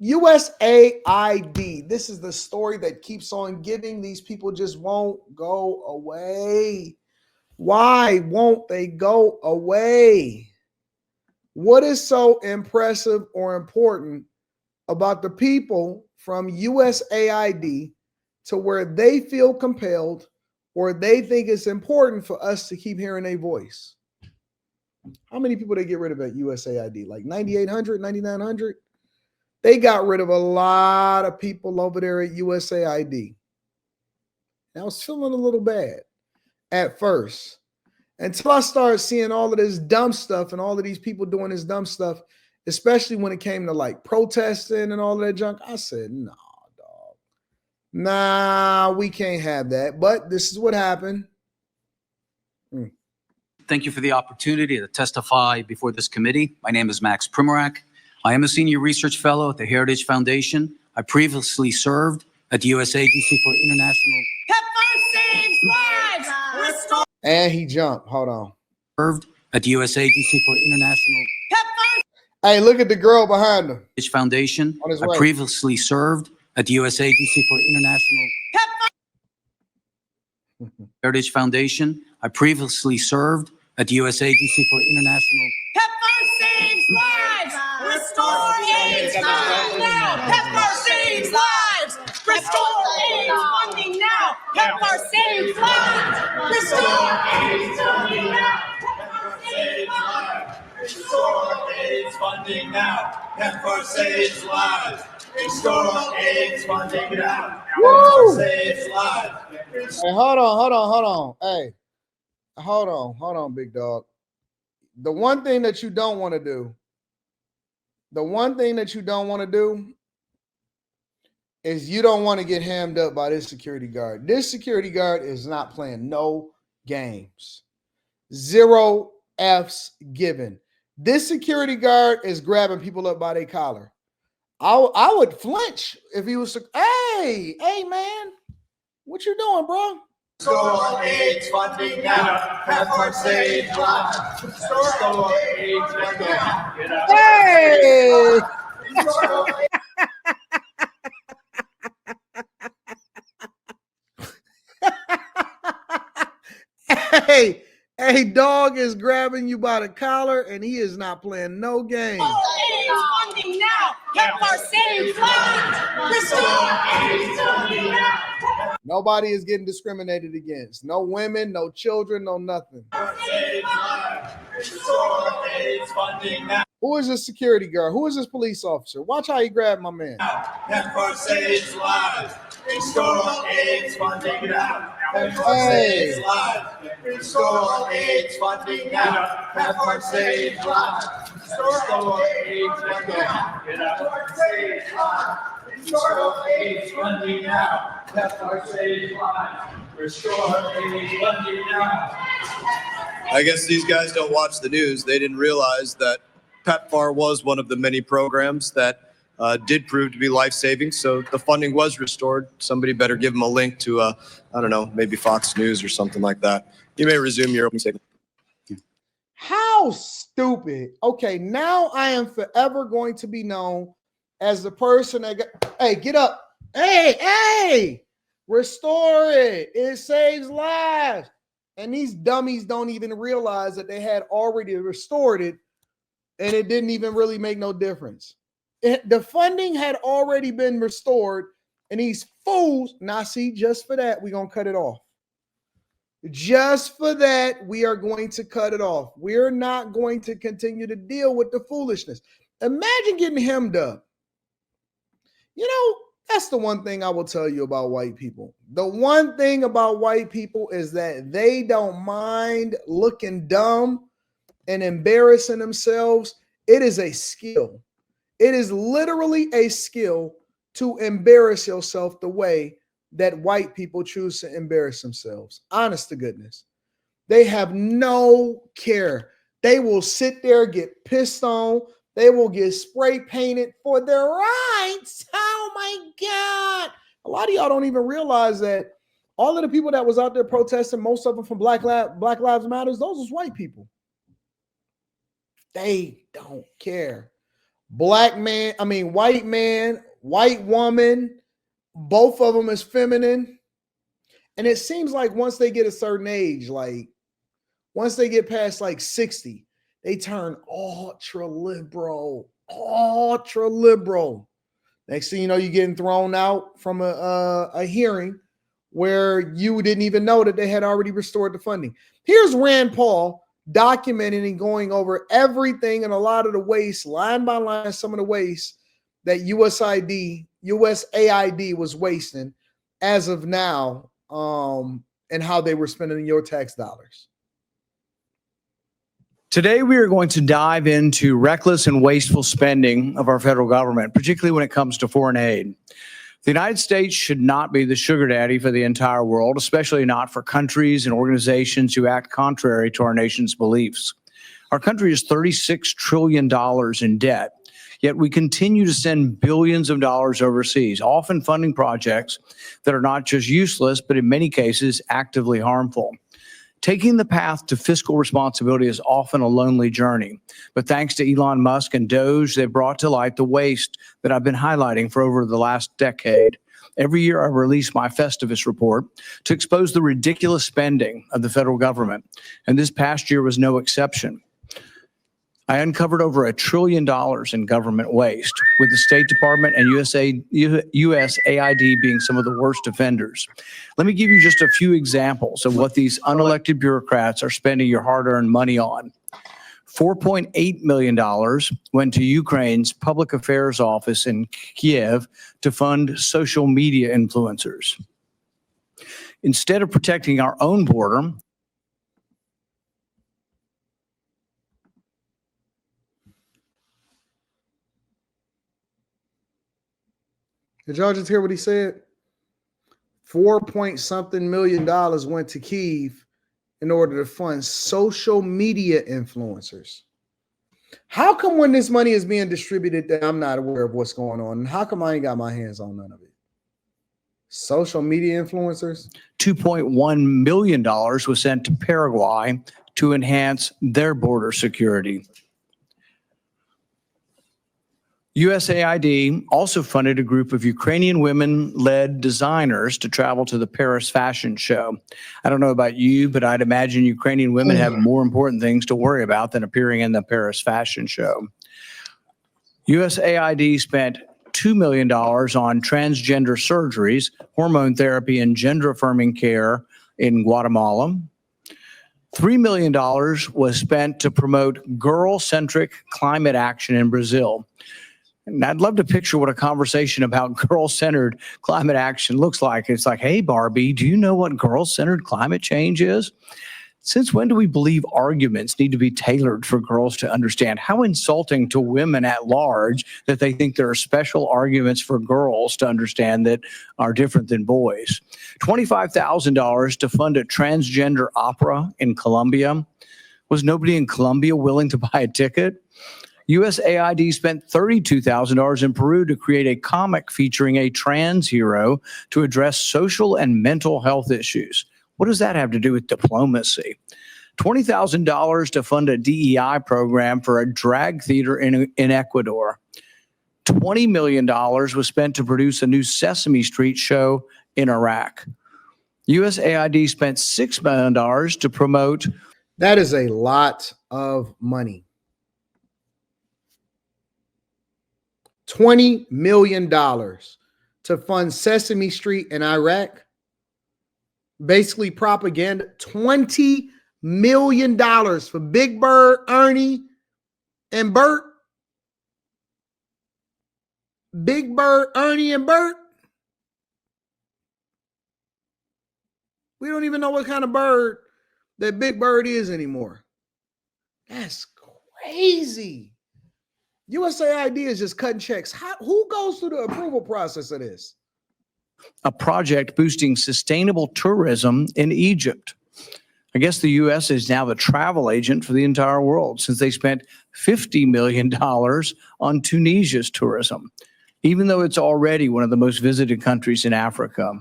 USAID. This is the story that keeps on giving. These people just won't go away. Why won't they go away? What is so impressive or important about the people from USAID to where they feel compelled or they think it's important for us to keep hearing their voice? How many people they get rid of at USAID? Like 9,800, 9,900? They got rid of a lot of people over there at USAID. And I was feeling a little bad at first until I started seeing all of this dumb stuff and all of these people doing this dumb stuff, especially when it came to like protesting and all of that junk. I said, nah, dog. Nah, we can't have that. But this is what happened. Thank you for the opportunity to testify before this committee. My name is Max Primorak. I am a senior research fellow at the Heritage Foundation. I previously served at the U.S. Agency for International... PEPFAR saves lives! Restore... And he jumped. Hold on. Served at the U.S. Agency for International... PEPFAR... Hey, look at the girl behind him. Heritage Foundation. On his I right. previously served at the U.S. Agency for International... PEPFAR... Heritage Foundation. I previously served at the U.S. Agency for International... PEPFAR saves lives! Restore AIDS funding now! PEPFAR saves lives! Restore AIDS funding now! PEPFAR saves lives! Restore AIDS funding now! PEPFAR saves lives! Restore AIDS funding now. PEPFAR saves lives. Restore AIDS funding now. PEPFAR saves lives. Hey, hold on. Hey, hold on, big dog. The one thing that you don't want to do, is you don't want to get hammed up by this security guard. This security guard is not playing no games. 0 F's given. This security guard is grabbing people up by their collar. I would flinch if he was, hey, man, what you doing, bro? Restore AIDS funding now. PEPFAR saves lives. Restore AIDS funding now. Hey! Hey, dog is grabbing you by the collar, and he is not playing no game. AIDS funding now. PEPFAR saves lives. Restore AIDS funding now. Nobody is getting discriminated against. No women, no children, no nothing. Restore AIDS funding now. Who is this security guard? Who is this police officer? Watch how he grabbed my man. PEPFAR saves lives. Restore AIDS funding now. PEPFAR Hey. saves lives. Restore AIDS funding now. PEPFAR saves lives. Restore AIDS funding now. PEPFAR saves lives. Restore AIDS funding now. PEPFAR saves lives. Restore AIDS funding now. I guess these guys don't watch the news. They didn't realize that PEPFAR was one of the many programs that did prove to be life-saving. So the funding was restored. Somebody better give them a link to, I don't know, maybe Fox News or something like that. You may resume your opening statement. How stupid. Okay, now I am forever going to be known as the person that got, hey, get up. Hey, restore it. It saves lives. And these dummies don't even realize that they had already restored it and it didn't even really make no difference. The funding had already been restored and these fools, now see, just for that, we're going to cut it off. Just for that, we are going to cut it off. We're not going to continue to deal with the foolishness. Imagine getting hemmed up. You know, that's the one thing I will tell you about white people. The one thing about white people is that they don't mind looking dumb and embarrassing themselves. It is a skill. It is literally a skill to embarrass yourself the way that white people choose to embarrass themselves. Honest to goodness. They have no care. They will sit there, get pissed on. They will get spray painted for their rights. Oh my God. A lot of y'all don't even realize that all of the people that was out there protesting, most of them from Black Lives Matter, those was white people. They don't care. white man, white woman, both of them is feminine. And it seems like once they get a certain age, like once they get past like 60, they turn ultra liberal. Next thing you know, you're getting thrown out from a hearing where you didn't even know that they had already restored the funding. Here's Rand Paul documenting and going over everything and a lot of the waste, line by line, some of the waste that USAID was wasting as of now, and how they were spending your tax dollars. Today, we are going to dive into reckless and wasteful spending of our federal government, particularly when it comes to foreign aid. The United States should not be the sugar daddy for the entire world, especially not for countries and organizations who act contrary to our nation's beliefs. Our country is $36 trillion in debt, yet we continue to send billions of dollars overseas, often funding projects that are not just useless, but in many cases, actively harmful. Taking the path to fiscal responsibility is often a lonely journey, but thanks to Elon Musk and Doge, they've brought to light the waste that I've been highlighting for over the last decade. Every year I release my Festivus report to expose the ridiculous spending of the federal government, and this past year was no exception. I uncovered over $1 trillion in government waste, with the State Department and USAID being some of the worst offenders. Let me give you just a few examples of what these unelected bureaucrats are spending your hard-earned money on. $4.8 million went to Ukraine's public affairs office in Kiev to fund social media influencers. Instead of protecting our own border, did y'all just hear what he said? 4-point-something million went to Kiev in order to fund social media influencers. How come when this money is being distributed that I'm not aware of what's going on? And how come I ain't got my hands on none of it? Social media influencers? $2.1 million was sent to Paraguay to enhance their border security. USAID also funded a group of Ukrainian women-led designers to travel to the Paris fashion show. I don't know about you, but I'd imagine Ukrainian women have more important things to worry about than appearing in the Paris fashion show. USAID spent $2 million on transgender surgeries, hormone therapy, and gender-affirming care in Guatemala. $3 million was spent to promote girl-centric climate action in Brazil. And I'd love to picture what a conversation about girl-centered climate action looks like. It's like, hey, Barbie, do you know what girl-centered climate change is? Since when do we believe arguments need to be tailored for girls to understand? How insulting to women at large that they think there are special arguments for girls to understand that are different than boys. $25,000 to fund a transgender opera in Colombia. Was nobody in Colombia willing to buy a ticket? USAID spent $32,000 in Peru to create a comic featuring a trans hero to address social and mental health issues. What does that have to do with diplomacy? $20,000 to fund a DEI program for a drag theater in Ecuador. $20 million was spent to produce a new Sesame Street show in Iraq. USAID spent $6 million to promote. That is a lot of money. $20 million to fund Sesame Street in Iraq. Basically propaganda. $20 million for Big Bird, Ernie, and Bert. Big Bird, Ernie, and Bert. We don't even know what kind of bird that Big Bird is anymore. That's crazy. USAID is just cutting checks. Who goes through the approval process of this? A project boosting sustainable tourism in Egypt. I guess the U.S. is now the travel agent for the entire world since they spent $50 million on Tunisia's tourism, even though it's already one of the most visited countries in Africa.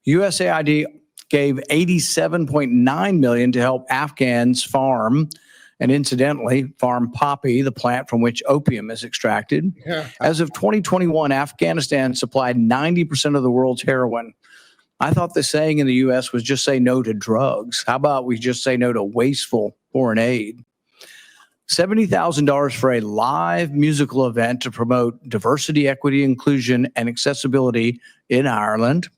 USAID gave $87.9 million to help Afghans farm and incidentally, farm poppy, the plant from which opium is extracted. As of 2021, Afghanistan supplied 90% of the world's heroin. I thought the saying in the U.S. was just say no to drugs. How about we just say no to wasteful foreign aid? $70,000 for a live musical event to promote diversity, equity, inclusion, and accessibility in Ireland.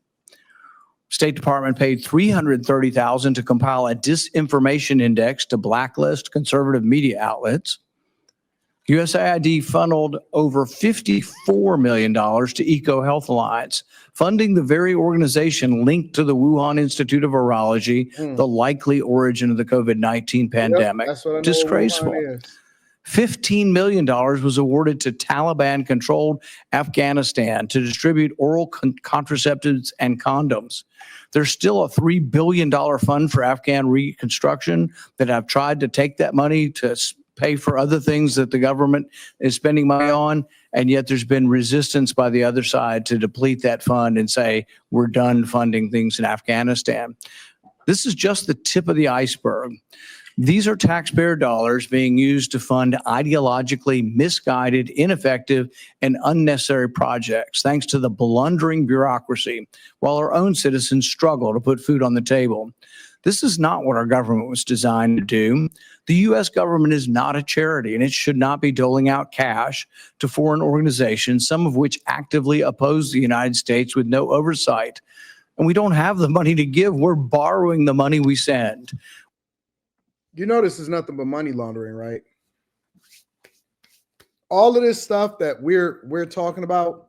State Department paid $330,000 to compile a disinformation index to blacklist conservative media outlets. USAID funneled over $54 million to EcoHealth Alliance, funding the very organization linked to the Wuhan Institute of Virology, the likely origin of the COVID-19 pandemic. That's what I know Disgraceful. Wuhan is. $15 million was awarded to Taliban-controlled Afghanistan to distribute oral contraceptives and condoms. There's still a $3 billion fund for Afghan reconstruction that I've tried to take that money to pay for other things that the government is spending money on, and yet there's been resistance by the other side to deplete that fund and say, we're done funding things in Afghanistan. This is just the tip of the iceberg. These are taxpayer dollars being used to fund ideologically misguided, ineffective, and unnecessary projects, thanks to the blundering bureaucracy, while our own citizens struggle to put food on the table. This is not what our government was designed to do. The U.S. government is not a charity, and it should not be doling out cash to foreign organizations, some of which actively oppose the United States with no oversight. And we don't have the money to give. We're borrowing the money we send. You know this is nothing but money laundering, right? All of this stuff that we're talking about.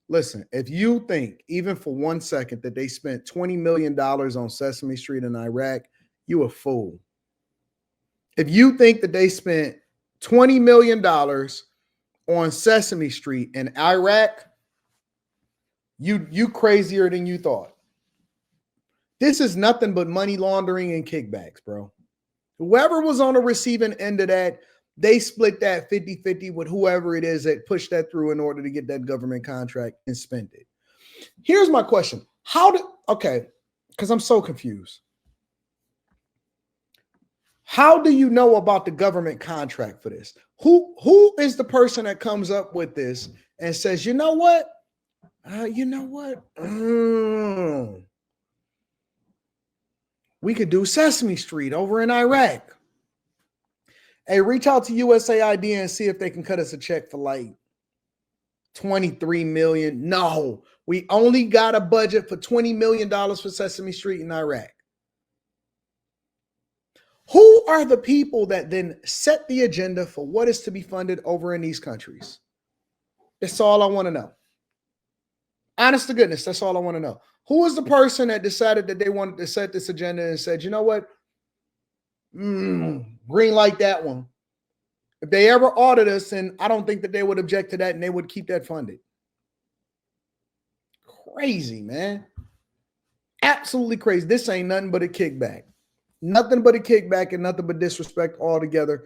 Listen, if you think even for 1 second that they spent $20 million on Sesame Street in Iraq, you a fool. If you think that they spent $20 million on Sesame Street in Iraq, you crazier than you thought. This is nothing but money laundering and kickbacks, bro. Whoever was on the receiving end of that, they split that 50-50 with whoever it is that pushed that through in order to get that government contract and spend it. Here's my question. Because I'm so confused. How do you know about the government contract for this? Who is the person that comes up with this and says, you know what? We could do Sesame Street over in Iraq. Hey, reach out to USAID and see if they can cut us a check for like $23 million. No, we only got a budget for $20 million for Sesame Street in Iraq. Who are the people that then set the agenda for what is to be funded over in these countries? That's all I want to know. Honest to goodness, that's all I want to know. Who was the person that decided that they wanted to set this agenda and said, you know what? Green light that one. If they ever audit us, and I don't think that they would object to that and they would keep that funded. Crazy, man. Absolutely crazy. This ain't nothing but a kickback. Nothing but a kickback and nothing but disrespect altogether.